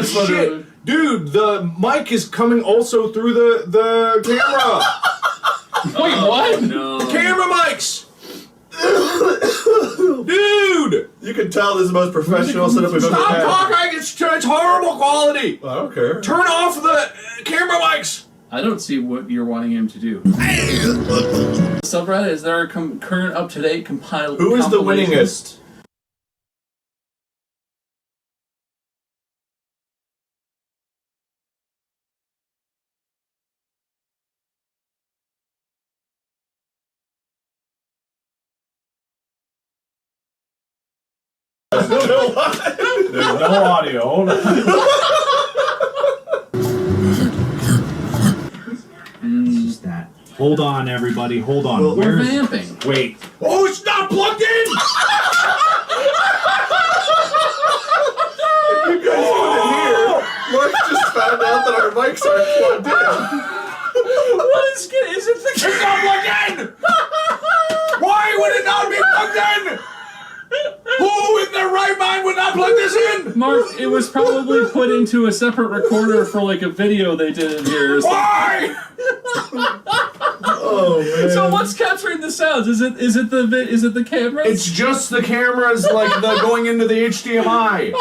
That's shit. Dude, the mic is coming also through the camera. Wait, what? No. Camera mics! Dude! You can tell this is the most professional setup we've ever had. Stop talking! It's horrible quality! I don't care. Turn off the camera mics! I don't see what you're wanting him to do. Subreddit, is there a current up-to-date compilation? Who is the winningest? There's no audio. Hold on. Just that. Hold on, everybody. Hold on. Well, we're vamping. Wait. Oh, it's not plugged in! You guys couldn't hear. Mark just found out that our mics aren't plugged in. What is it? It's not plugged in! Why would it not be plugged in? Who in their right mind would not plug this in? Mark, it was probably put into a separate recorder for like a video they did in here. Why? Oh man. So what's capturing the sounds? Is it the cameras? It's just the cameras, like the going into the HDMI.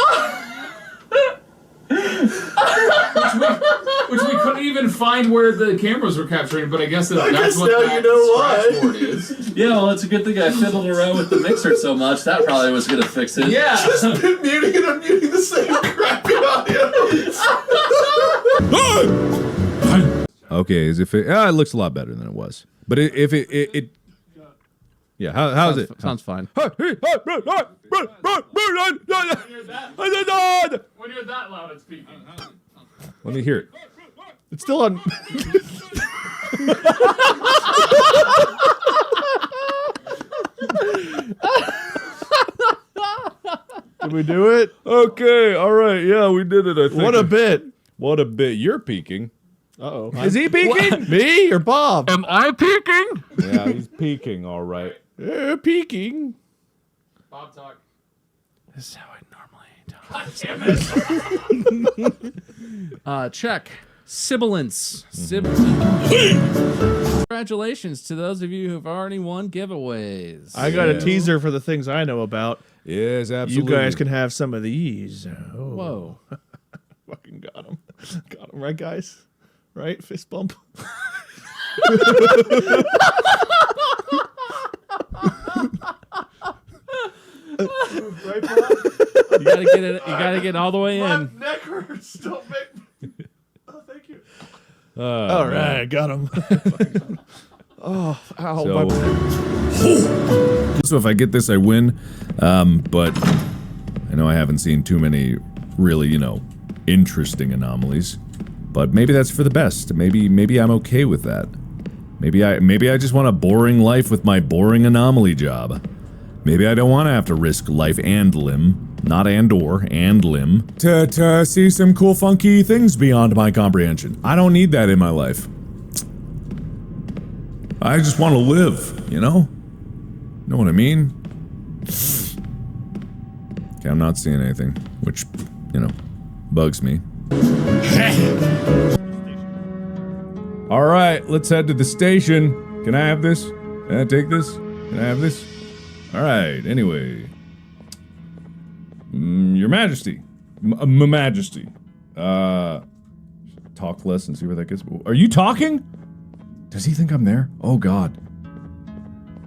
Which we couldn't even find where the cameras were capturing, but I guess that's what now that you know why. board is. Yeah, well, it's a good thing I fiddled around with the mixer so much. That probably was going to fix it. Yeah. Just been muting and unmuting the same crappy audio. Okay, as if it looks a lot better than it was. But if it yeah, how's it? Sounds fine. When you're that loud, it's peaking. Let me hear it. It's still on. Did we do it? Okay, all right, yeah, we did it. I think. What a bit. What a bit. You're peaking. Uh-oh. Is he peaking? Me or Bob? Am I peaking? Yeah, he's peaking. All right. Yeah, peeking. Bob talk. This is how I normally talk. God damn it. Check. Sibilance. Congratulations to those of you who've already won giveaways. I got a teaser for the things I know about. Yes, absolutely. You guys can have some of these. Oh. Whoa. Fucking got him. Got him, right, guys? Right? Fist bump. Right, Bob? You gotta get it. You gotta get all the way My in. neck hurts. Don't make me. Oh, thank you. All right, got him. Oh, ow. So, so if I get this, I win. But I know I haven't seen too many really, interesting anomalies. But maybe that's for the best. Maybe I'm okay with that. Maybe I just want a boring life with my boring anomaly job. Maybe I don't want to have to risk life and limb, not and limb, to see some cool funky things beyond my comprehension. I don't need that in my life. I just want to live, you know? Know what I mean? Okay, I'm not seeing anything, which, bugs me. Alright, let's head to the station. Can I have this? Can I take this? Can I have this? Alright, anyway. Your Majesty. Majesty. Talk less and see where that gets. Are you talking? Does he think I'm there? Oh god.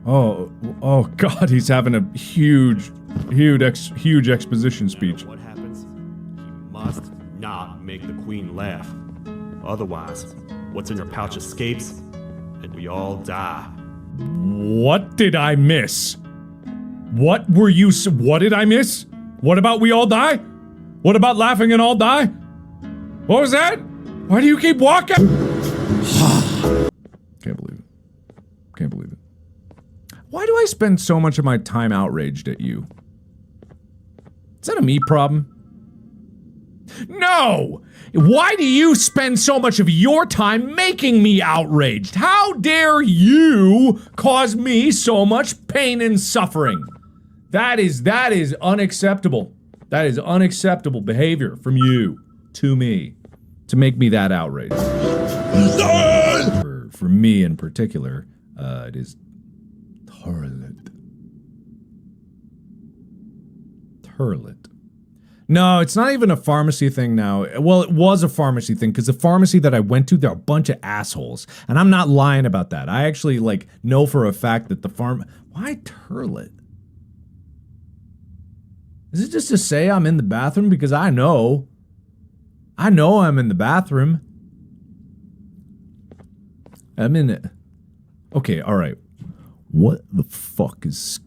Oh god, he's having a huge exposition speech. What happens? He must not make the queen laugh. Otherwise, what's in your pouch escapes, and we all die. What did I miss? What did I miss? What about we all die? What about laughing and all die? What was that? Why do you keep walking? Can't believe it. Can't believe it. Why do I spend so much of my time outraged at you? Is that a me problem? No! Why do you spend so much of your time making me outraged? How dare you cause me so much pain and suffering? That is unacceptable. That is unacceptable behavior from you. to me to make me that outraged. For me in particular, it is Turlet. No, it's not even a pharmacy thing now. Well, it was a pharmacy thing, because the pharmacy that I went to, they're a bunch of assholes. And I'm not lying about that. I actually, like, know for a fact that the Why Turlet? Is it just to say I'm in the bathroom? Because I know I'm in the bathroom. I'm in it. Okay, alright. What the fuck is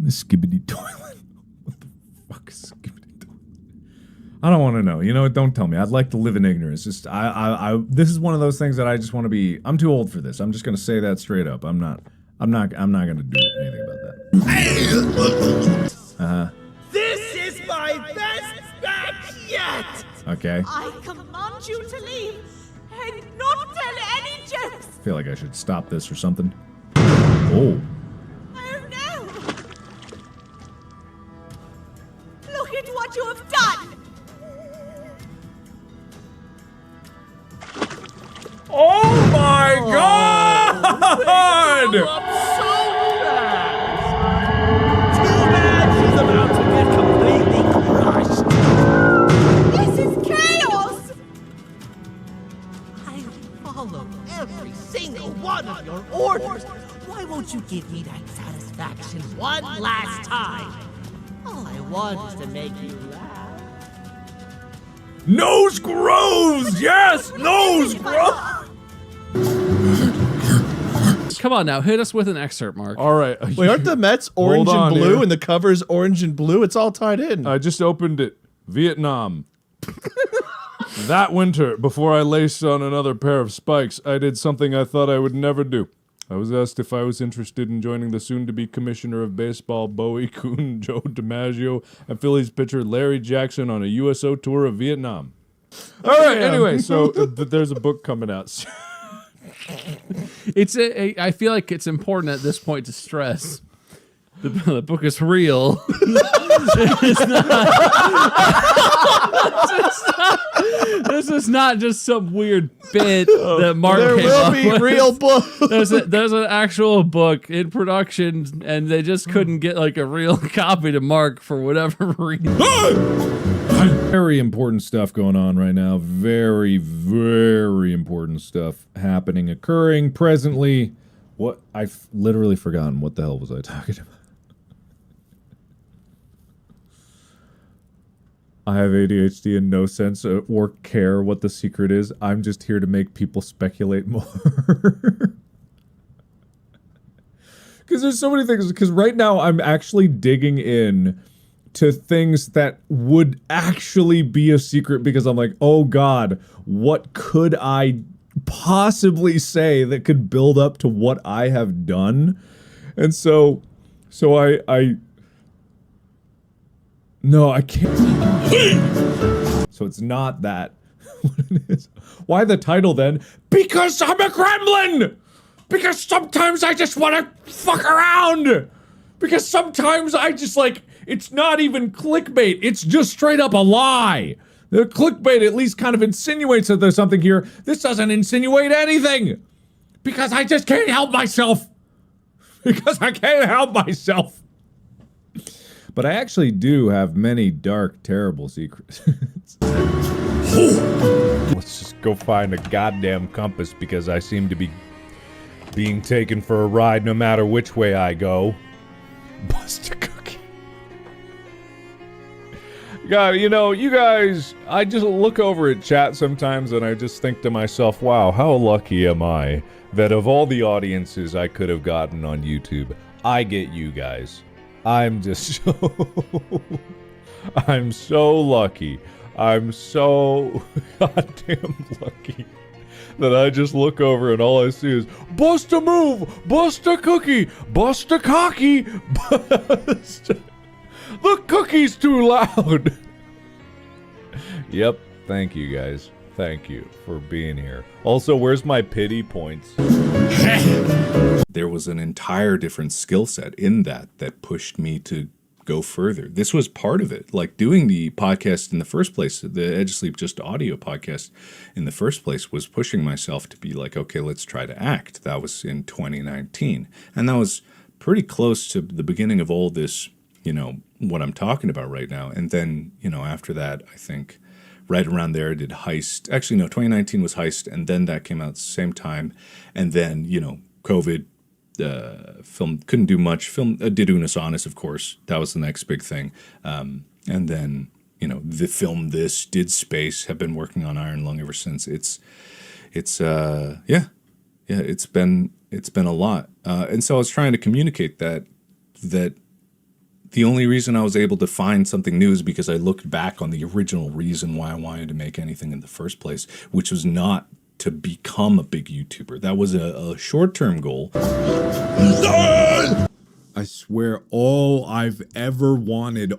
Skibbity Toilet? What the fuck is Skibbity Toilet? I don't want to know. You know what? Don't tell me. I'd like to live in ignorance. Just, this is one of those things that I just want to be, I'm too old for this. I'm just gonna say that straight up. I'm not gonna do anything about that. Uh-huh. This is my best match yet! Okay. I command you to leave and not tell any jokes! I feel like I should stop this or something. Oh. Oh no! Look at what you have done! Oh my god! Too bad she's about to get completely crushed. This is chaos! I follow every single one of your orders. Why won't you give me that satisfaction one last time? All I want is to make you laugh. Nose grows! Yes! Nose grows! Come on now, hit us with an excerpt, Mark. All right. Wait, aren't the Mets orange and blue and the cover's orange and blue? It's all tied in. I just opened it. Vietnam. That winter, before I laced on another pair of spikes, I did something I thought I would never do. I was asked if I was interested in joining the soon-to-be commissioner of baseball, Bowie Kuhn, Joe DiMaggio, and Phillies pitcher Larry Jackson on a USO tour of Vietnam. All right, anyway, so there's a book coming out. I feel like it's important at this point to stress the book is real. This is not just some weird bit that Mark There came will up be with. real books. There's an actual book in production, and they just couldn't get like a real copy to Mark for whatever reason. Very important stuff going on right now. Very, very important stuff happening, occurring presently. What? I've literally forgotten. What the hell was I talking about? I have ADHD and no sense or care what the secret is. I'm just here to make people speculate more. Because there's so many things. Because right now I'm actually digging in to things that would actually be a secret, because I'm like, oh god, what could I possibly say that could build up to what I have done? And so no, I can't. So it's not that. What it is. Why the title then? Because I'm a gremlin! Because sometimes I just want to fuck around! Because sometimes I just like, it's not even clickbait, it's just straight up a lie. The clickbait at least kind of insinuates that there's something here. This doesn't insinuate anything! Because I just can't help myself! Because I can't help myself! But I actually do have many dark, terrible secrets. Let's just go find a goddamn compass, because I seem to be being taken for a ride no matter which way I go. Bust a cookie. God, you know, you guys, I just look over at chat sometimes and I just think to myself, wow, how lucky am I that of all the audiences I could have gotten on YouTube, I get you guys. I'm just I'm so lucky. I'm so goddamn lucky that I just look over and all I see is bust a move, bust a cookie, bust a cocky, bust. The cookie's too loud. Yep, thank you guys. Thank you for being here. Also, where's my pity points? There was an entire different skill set in that pushed me to go further. This was part of it. Like doing the podcast in the first place, the Edge Sleep Just Audio podcast in the first place was pushing myself to be like, okay, let's try to act. That was in 2019. And that was pretty close to the beginning of all this, you know, what I'm talking about right now. And then, you know, after that, I think right around there I did Heist. Actually, no, 2019 was Heist. And then that came out at the same time. And then, you know, COVID, film couldn't do much. Film did Unis Honest, of course. That was the next big thing. And then, you know, the film This did Space. Have been working on Iron Lung ever since. It's it's been a lot. And so I was trying to communicate that the only reason I was able to find something new is because I looked back on the original reason why I wanted to make anything in the first place, which was not to become a big YouTuber. That was a short-term goal. I swear all I've ever wanted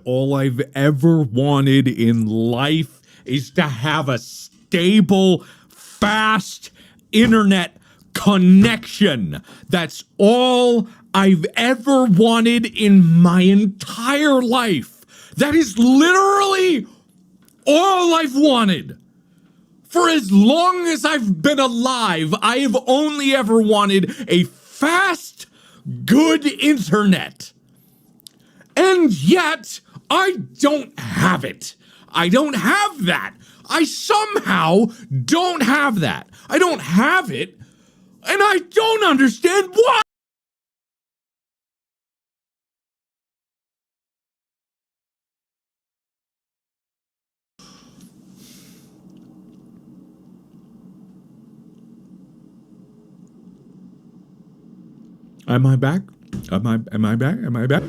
in life is to have a stable, fast internet connection. That's all I've ever wanted in my entire life. That is literally all I've wanted. For as long as I've been alive, I have only ever wanted a fast, good internet. And yet, I don't have it. I don't have that. I somehow don't have that. I don't have it, and I don't understand why. Am I back? Am I back? Am I back?